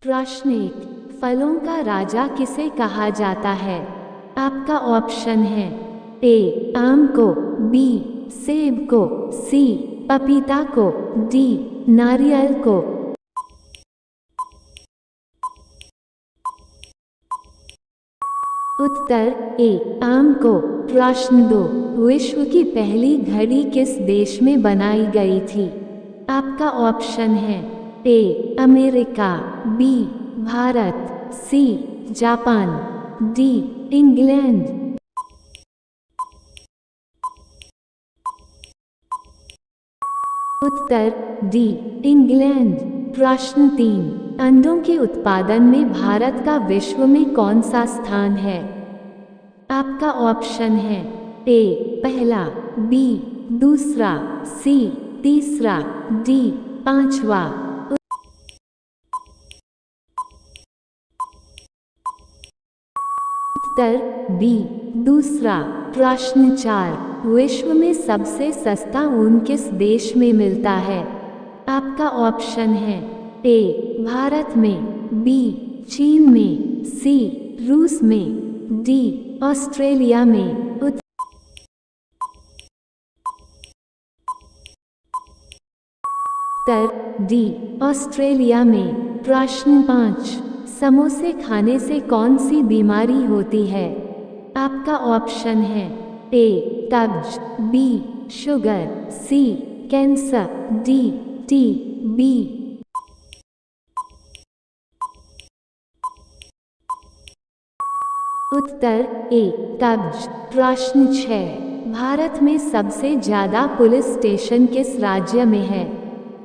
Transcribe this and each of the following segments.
प्रश्न 1, फलों का राजा किसे कहा जाता है? आपका ऑप्शन है ए आम को, बी सेब को, सी पपीता को, डी नारियल को। उत्तर ए आम को। प्रश्न 2, विश्व की पहली घड़ी किस देश में बनाई गई थी? आपका ऑप्शन है A America, B Bharat, C Japan, D England. उत्तर डी इंग्लैंड। प्रश्न 3, अंडों के उत्पादन में भारत का विश्व में कौन सा स्थान है? आपका ऑप्शन है ए पहला, बी दूसरा, सी तीसरा, डी पांचवा। उत्तर बी दूसरा। प्रश्न 4, विश्व में सबसे सस्ता ऊन किस देश में मिलता है? आपका ऑप्शन है ए भारत में, बी चीन में, सी रूस में, डी ऑस्ट्रेलिया में। उत्तर डी ऑस्ट्रेलिया में। प्रश्न 5, समोसे खाने से कौन सी बीमारी होती है? आपका ऑप्शन है ए कब्ज, बी शुगर, सी कैंसर, डी टीबी। उत्तर ए कब्ज। प्रश्न 6, भारत में सबसे ज्यादा पुलिस स्टेशन किस राज्य में है?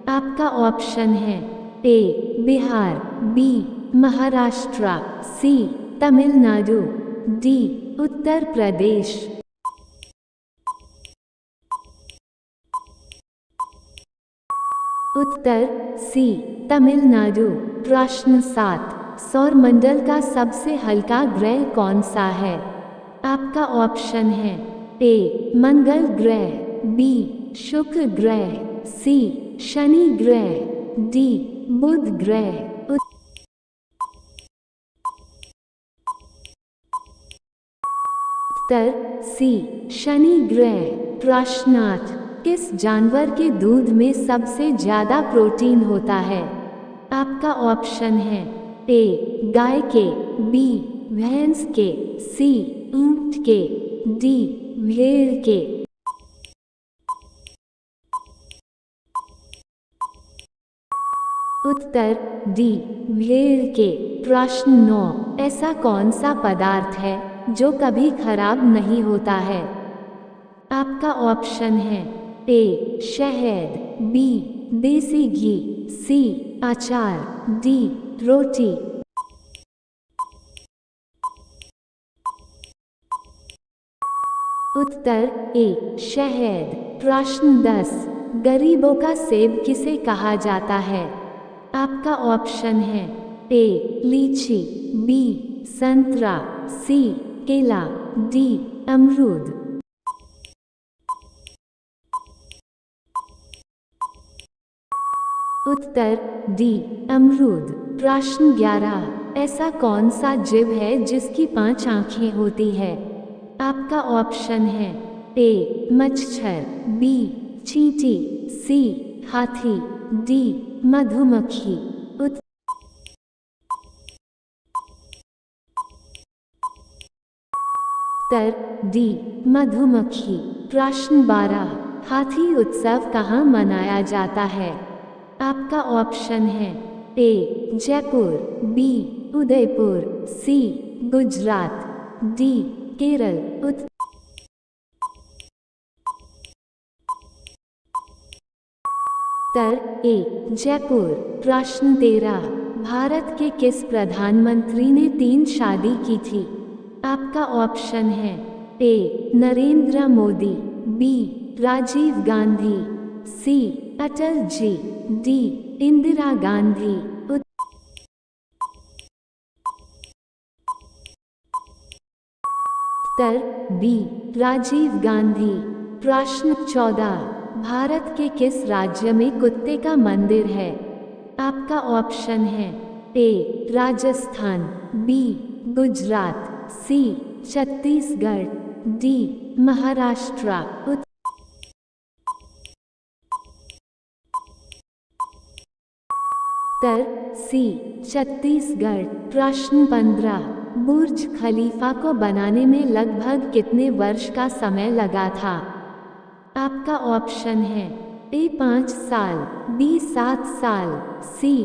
आपका ऑप्शन है ए बिहार, बी महाराष्ट्र, सी तमिलनाडु, डी उत्तर प्रदेश। उत्तर सी तमिलनाडु। प्रश्न 7, सौरमंडल का सबसे हल्का ग्रह कौन सा है? आपका ऑप्शन है ए मंगल ग्रह, बी शुक्र ग्रह, सी शनि ग्रह, डी बुध ग्रह। उत्तर सी शनि ग्रह। प्रश्न 8, किस जानवर के दूध में सबसे ज्यादा प्रोटीन होता है? आपका ऑप्शन है ए गाय के, बी भैंस के, सी ऊंट के, डी भेड़ के। उत्तर डी भेड़ के। प्रश्न 9, ऐसा कौन सा पदार्थ है जो कभी खराब नहीं होता है? आपका ऑप्शन है ए शहद, बी देसी घी, सी अचार, डी रोटी। उत्तर ए शहद। प्रश्न 10, गरीबों का सेब किसे कहा जाता है? आपका ऑप्शन है ए लीची, बी संतरा, सी केला, डी अमरूद। उत्तर डी अमरूद। प्रश्न 11, ऐसा कौन सा जीव है जिसकी 5 आंखें होती है? आपका ऑप्शन है ए मच्छर, बी चींटी, सी हाथी, डी मधुमक्खी। उत्तर डी मधुमक्खी। प्रश्न 12, हाथी उत्सव कहाँ मनाया जाता है? आपका ऑप्शन है ए जयपुर, बी उदयपुर, सी गुजरात, डी केरल। उत्तर ए जयपुर। प्रश्न 13, भारत के किस प्रधानमंत्री ने 3 शादी की थी? आपका ऑप्शन है ए नरेंद्र मोदी, बी राजीव गांधी, सी अटल जी, डी इंदिरा गांधी। उत्तर बी राजीव गांधी। प्रश्न 14, भारत के किस राज्य में कुत्ते का मंदिर है? आपका ऑप्शन है ए राजस्थान, बी गुजरात, सी छत्तीसगढ़, डी महाराष्ट्र। उत्तर सी छत्तीसगढ़। प्रश्न 15, बुर्ज खलीफा को बनाने में लगभग कितने वर्ष का समय लगा था? आपका ऑप्शन है ए 5 साल, बी 7 साल, सी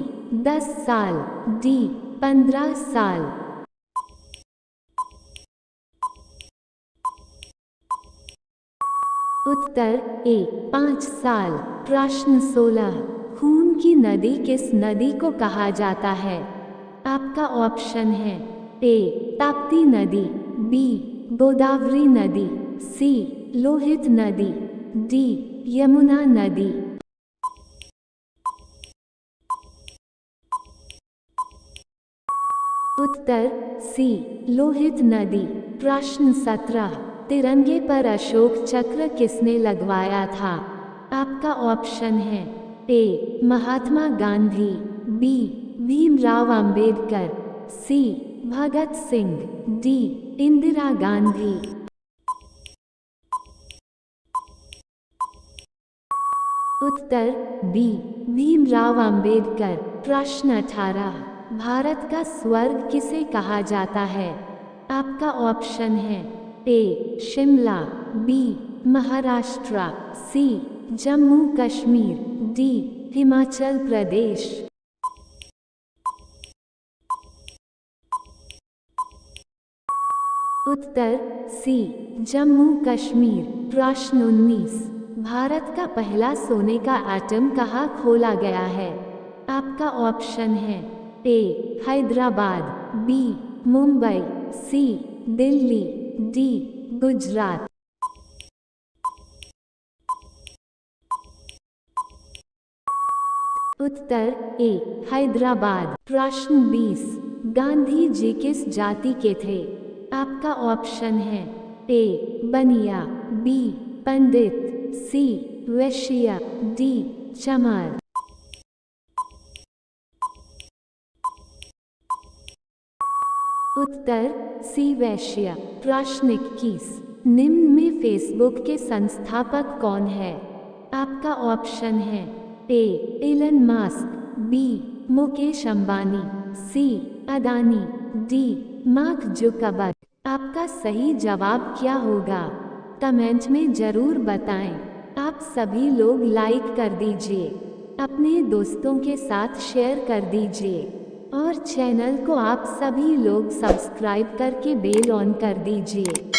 10 साल, डी 15 साल। उत्तर ए 5 साल। प्रश्न 16, खून की नदी किस नदी को कहा जाता है? आपका ऑप्शन है ए ताप्ती नदी, बी गोदावरी नदी, सी लोहित नदी, डी यमुना नदी। उत्तर सी लोहित नदी। प्रश्न 17, तिरंगे पर अशोक चक्र किसने लगवाया था? आपका ऑप्शन है ए महात्मा गांधी, बी भीमराव अंबेडकर, सी भगत सिंह, डी इंदिरा गांधी। उत्तर बी भीमराव अंबेडकर। प्रश्न 18, भारत का स्वर्ग किसे कहा जाता है? आपका ऑप्शन है ए शिमला, बी महाराष्ट्र, सी जम्मू कश्मीर, डी हिमाचल प्रदेश। उत्तर सी जम्मू कश्मीर। प्रश्न 19, भारत का पहला सोने का एटम कहाँ खोला गया है? आपका ऑप्शन है ए हैदराबाद, बी मुंबई, सी दिल्ली, डी गुजरात। उत्तर ए हैदराबाद। प्रश्न 20, गांधी जी किस जाति के थे? आपका ऑप्शन है ए बनिया, बी पंडित, सी वैश्य, डी चमार। उत्तर सी वैश्य। प्रश्न 21, निम्न में फेसबुक के संस्थापक कौन है? आपका ऑप्शन है A Elon Musk, B Mukesh Ambani, C Adani, D Mark Zuckerberg. आपका सही जवाब क्या होगा? कमेंट में जरूर बताएं। आप सभी लोग लाइक कर दीजिए, अपने दोस्तों के साथ शेयर कर दीजिए और चैनल को आप सभी लोग सब्सक्राइब करके बेल ऑन कर दीजिए।